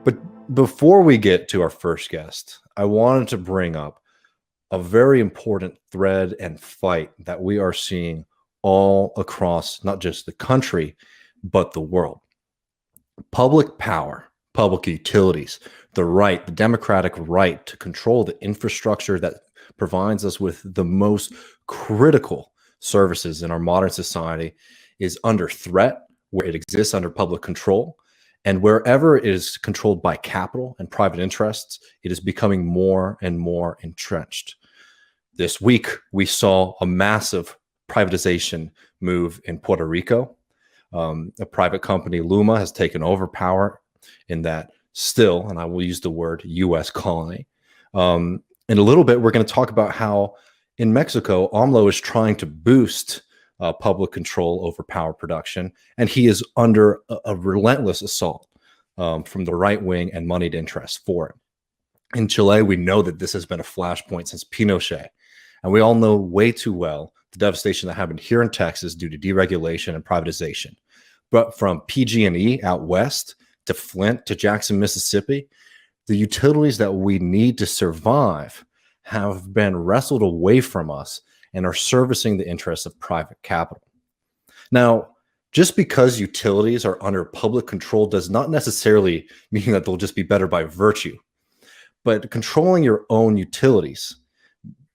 But before we get to our first guest, I wanted to bring up a very important thread and fight that we are seeing all across not just the country, but the world. Public power, public utilities, the democratic right to control the infrastructure that provides us with the most critical services in our modern society is under threat where it exists under public control. And wherever it is controlled by capital and private interests, it is becoming more and more entrenched. This week, we saw a massive privatization move in Puerto Rico. A private company, Luma, has taken over power in that still, and I will use the word U.S. colony. In a little bit, we're going to talk about how in Mexico, AMLO is trying to boost public control over power production, and he is under a relentless assault from the right wing and moneyed interests for it. In Chile, we know that this has been a flashpoint since Pinochet, and we all know way too well the devastation that happened here in Texas due to deregulation and privatization. But from PG&E out west to Flint to Jackson, Mississippi, the utilities that we need to survive have been wrestled away from us and are servicing the interests of private capital. Now, just because utilities are under public control does not necessarily mean that they'll just be better by virtue. But controlling your own utilities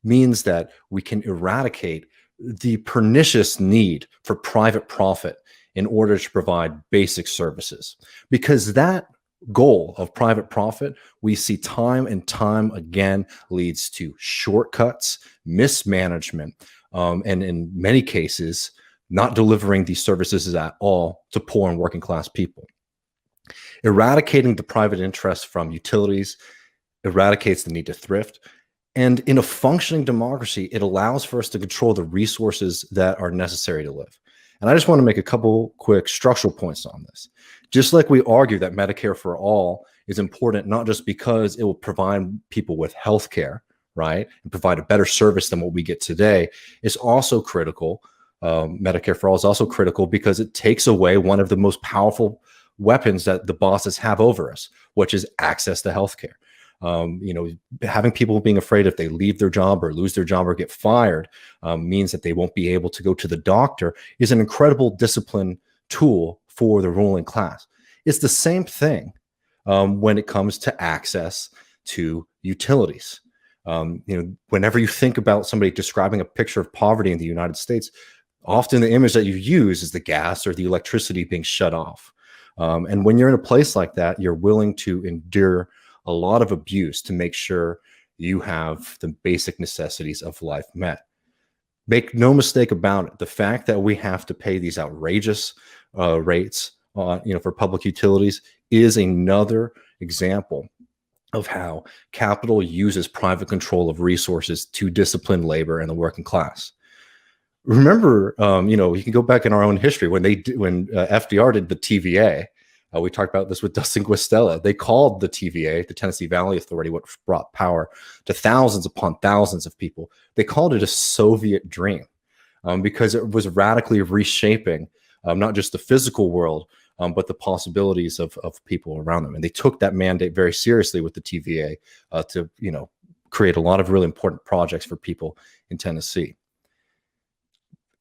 means that we can eradicate the pernicious need for private profit in order to provide basic services. Because that goal of private profit, we see time and time again, leads to shortcuts, mismanagement, and in many cases, not delivering these services at all to poor and working class people. Eradicating the private interest from utilities eradicates the need to thrift. And in a functioning democracy, it allows for us to control the resources that are necessary to live. And I just want to make a couple quick structural points on this. Just like we argue that Medicare for all is important, not just because it will provide people with health care, right, and provide a better service than what we get today, it's also critical. Medicare for all is also critical because it takes away one of the most powerful weapons that the bosses have over us, which is access to health care. Having people being afraid if they leave their job or lose their job or get fired means that they won't be able to go to the doctor is an incredible discipline tool for the ruling class. It's the same thing when it comes to access to utilities. Whenever you think about somebody describing a picture of poverty in the United States, often the image that you use is the gas or the electricity being shut off. And when you're in a place like that, you're willing to endure a lot of abuse to make sure you have the basic necessities of life met. Make no mistake about it. The fact that we have to pay these outrageous rates for public utilities is another example of how capital uses private control of resources to discipline labor and the working class. Remember, you can go back in our own history when FDR did the TVA. We talked about this with Dustin Guastella. They called the TVA, the Tennessee Valley Authority, what brought power to thousands upon thousands of people. They called it a Soviet dream because it was radically reshaping not just the physical world, but the possibilities of people around them. And they took that mandate very seriously with the TVA to create a lot of really important projects for people in Tennessee.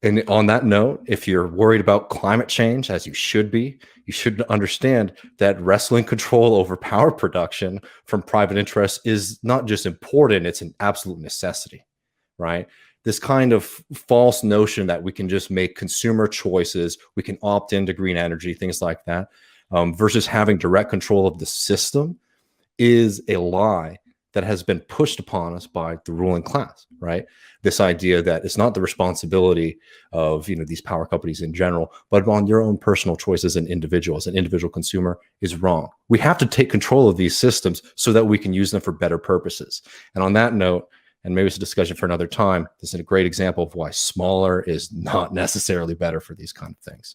And on that note, if you're worried about climate change, as you should be, you should understand that wresting control over power production from private interests is not just important, it's an absolute necessity, right? This kind of false notion that we can just make consumer choices, we can opt into green energy, things like that, versus having direct control of the system is a lie that has been pushed upon us by the ruling class, right? This idea that it's not the responsibility of these power companies in general, but on your own personal choices and individual as an individual consumer is wrong. We have to take control of these systems so that we can use them for better purposes. And on that note, and maybe it's a discussion for another time, this is a great example of why smaller is not necessarily better for these kind of things.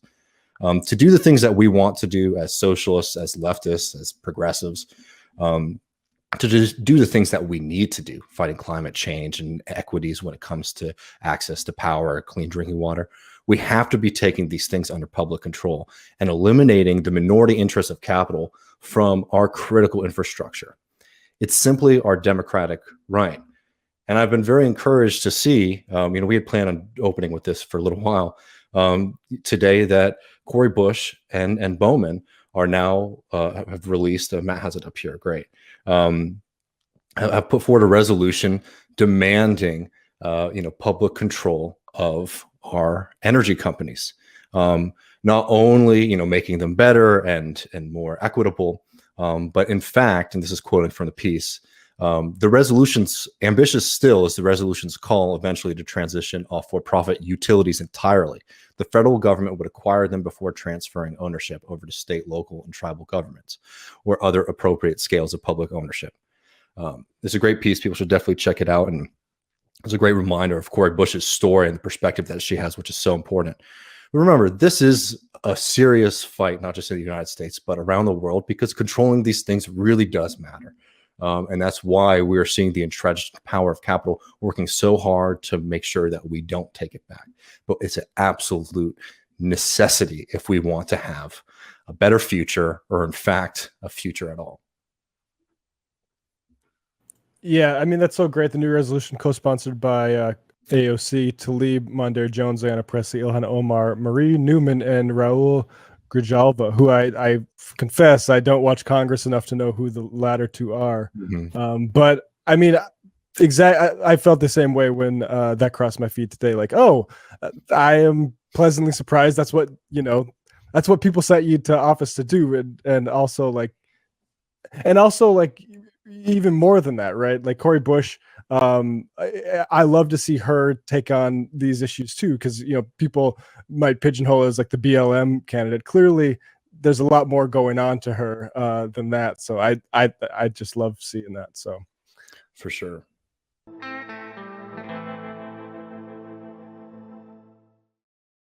To do the things that we want to do as socialists, as leftists, as progressives, to just do the things that we need to do, fighting climate change and equities when it comes to access to power, clean drinking water. We have to be taking these things under public control and eliminating the minority interests of capital from our critical infrastructure. It's simply our democratic right. And I've been very encouraged to see, we had planned on opening with this for a little while today, that Cori Bush and Bowman are now have released, Matt has it up here, great, have put forward a resolution demanding, public control of our energy companies. Not only, making them better and more equitable, but in fact, and this is quoting from the piece, the resolution's ambitious still is the resolution's call eventually to transition off for-profit utilities entirely. The federal government would acquire them before transferring ownership over to state, local, and tribal governments or other appropriate scales of public ownership. It's a great piece. People should definitely check it out. And it's a great reminder of Cori Bush's story and the perspective that she has, which is so important. But remember, this is a serious fight, not just in the United States, but around the world, because controlling these things really does matter. And that's why we're seeing the entrenched power of capital working so hard to make sure that we don't take it back. But it's an absolute necessity if we want to have a better future, or in fact, a future at all. Yeah, I mean, that's so great. The new resolution co-sponsored by AOC, Tlaib, Mondaire Jones, Ayanna Pressley, Ilhan Omar, Marie Newman, and Raul Grijalva, who I confess I don't watch Congress enough to know who the latter two are. Mm-hmm. But I mean, I felt the same way when that crossed my feed today. Like, oh, I am pleasantly surprised. That's what people sent you to office to do, and also even more than that, right? Like Cori Bush, I love to see her take on these issues too, because people might pigeonhole as like the BLM candidate. Clearly, there's a lot more going on to her than that. So I just love seeing that. So, for sure.